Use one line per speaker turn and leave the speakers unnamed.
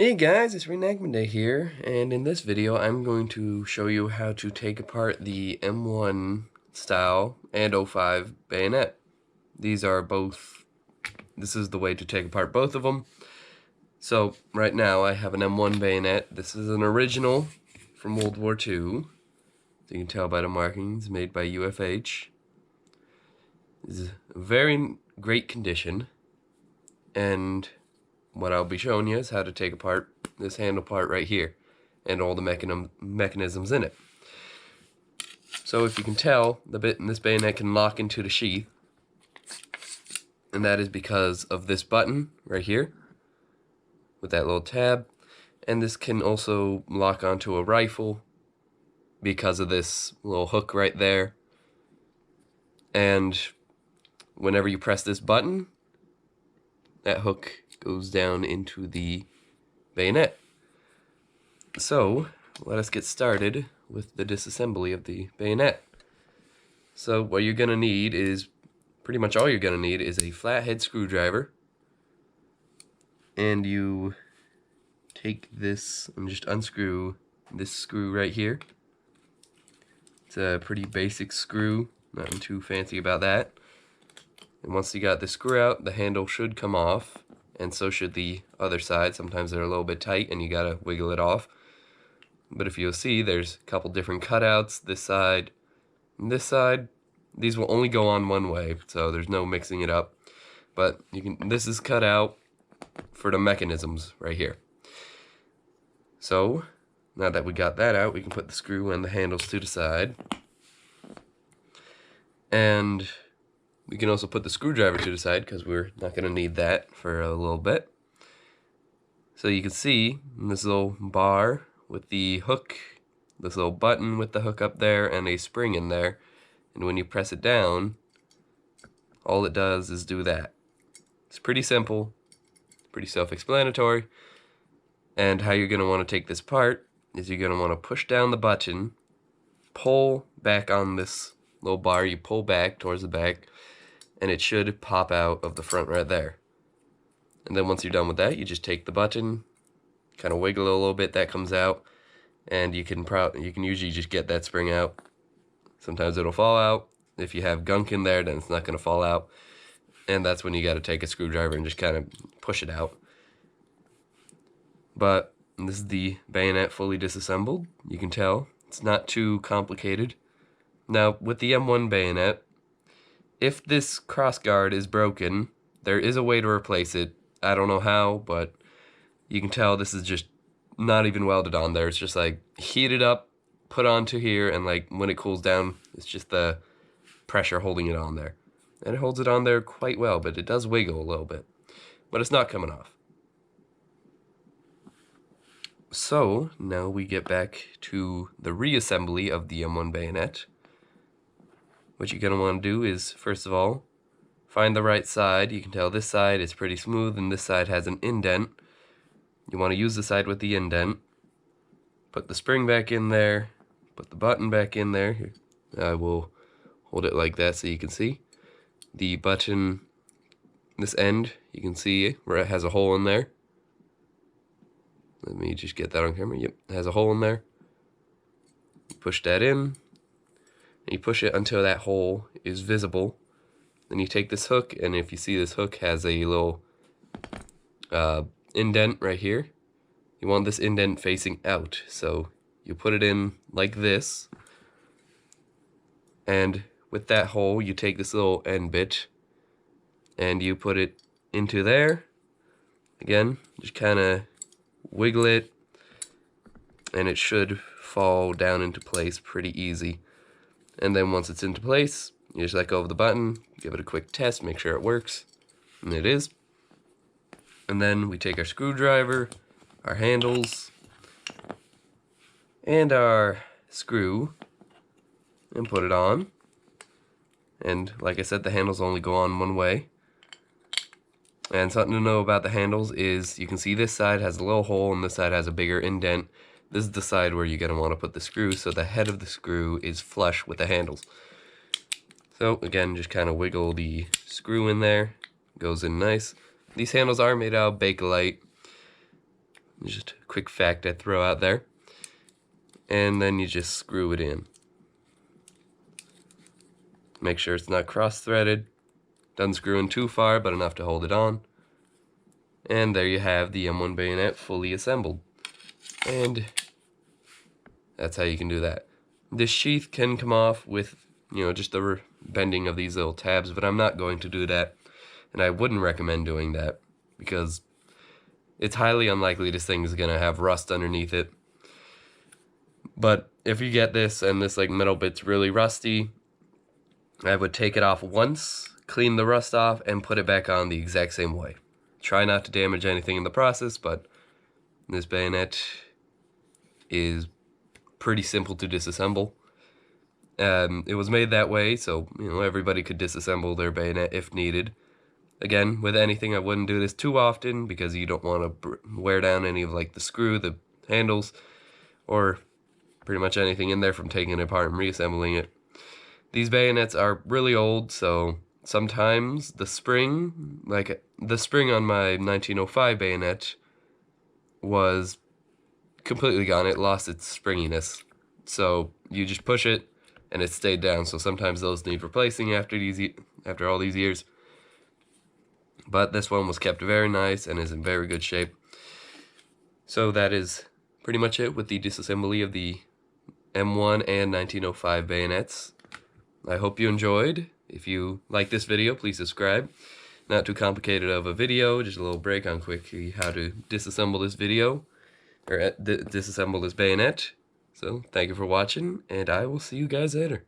Hey guys, it's Reenactment Day here, and in this video I'm going to show you how to take apart the M1 style and 05 bayonet. This is the way to take apart both of them. So right now I have an M1 bayonet. This is an original from World War II. So you can tell by the markings, made by UFH. This is very great condition, and what I'll be showing you is how to take apart this handle part right here and all the mechanisms in it. So if you can tell, the bit in this bayonet can lock into the sheath, and that is because of this button right here with that little tab, and this can also lock onto a rifle because of this little hook right there. And whenever you press this button, that hook goes down into the bayonet. So let us get started with the disassembly of the bayonet. So what you're going to need is, pretty much all you're going to need is a flathead screwdriver, and you take this and just unscrew this screw right here. It's a pretty basic screw, nothing too fancy about that. And once you got the screw out, the handle should come off, and so should the other side. Sometimes they're a little bit tight and you gotta wiggle it off. But if you'll see, there's a couple different cutouts, this side and this side. These will only go on one way, so there's no mixing it up. But this is cut out for the mechanisms right here. So now that we got that out, we can put the screw and the handles to the side. And we can also put the screwdriver to the side because we're not going to need that for a little bit. So you can see this little bar with the hook, this little button with the hook up there, and a spring in there. And when you press it down, all it does is do that. It's pretty simple, pretty self-explanatory. And how you're going to want to take this apart is you're going to want to push down the button, pull back on this little bar, you pull back towards the back, and it should pop out of the front right there. And then once you're done with that, you just take the button, kind of wiggle it a little bit, that comes out, and you can usually just get that spring out. Sometimes it'll fall out. If you have gunk in there, then it's not going to fall out, and that's when you got to take a screwdriver and just kind of push it out. But this is the bayonet fully disassembled. You can tell it's not too complicated. Now with the M1 bayonet, if this crossguard is broken, there is a way to replace it. I don't know how, but you can tell this is just not even welded on there. It's just like heated up, put onto here, and like when it cools down, it's just the pressure holding it on there. And it holds it on there quite well, but it does wiggle a little bit. But it's not coming off. So now we get back to the reassembly of the M1 bayonet. What you're going to want to do is, first of all, find the right side. You can tell this side is pretty smooth and this side has an indent. You want to use the side with the indent. Put the spring back in there. Put the button back in there. Here, I will hold it like that so you can see. The button, this end, you can see where it has a hole in there. Let me just get that on camera. Yep, it has a hole in there. Push that in. And you push it until that hole is visible. Then you take this hook, and if you see this hook has a little indent right here, you want this indent facing out. So you put it in like this, and with that hole you take this little end bit and you put it into there. Again, just kind of wiggle it, and it should fall down into place pretty easy. And then once it's into place, you just let go of the button, give it a quick test, make sure it works, and it is. And then we take our screwdriver, our handles, and our screw, and put it on. And like I said, the handles only go on one way. And something to know about the handles is you can see this side has a little hole and this side has a bigger indent. This is the side where you're going to want to put the screw, so the head of the screw is flush with the handles. So again, just kind of wiggle the screw in there. Goes in nice. These handles are made out of Bakelite. Just a quick fact I throw out there. And then you just screw it in. Make sure it's not cross-threaded. Doesn't screw in too far, but enough to hold it on. And there you have the M1 bayonet fully assembled. And that's how you can do that. This sheath can come off with, just the bending of these little tabs, but I'm not going to do that. And I wouldn't recommend doing that because it's highly unlikely this thing is going to have rust underneath it. But if you get this and this metal bit's really rusty, I would take it off once, clean the rust off, and put it back on the exact same way. Try not to damage anything in the process, but this bayonet is pretty simple to disassemble. It was made that way so everybody could disassemble their bayonet if needed. Again, with anything, I wouldn't do this too often because you don't want to wear down any of the screw, the handles, or pretty much anything in there from taking it apart and reassembling it. These bayonets are really old, so sometimes the spring, the spring on my 1905 bayonet, was completely gone. It lost its springiness. So you just push it and it stayed down. So sometimes those need replacing after all these years. But this one was kept very nice and is in very good shape. So that is pretty much it with the disassembly of the M1 and 1905 bayonets. I hope you enjoyed. If you like this video, please subscribe. Not too complicated of a video, just a little break on quickly how to disassemble this disassemble this bayonet. So, thank you for watching, and I will see you guys later.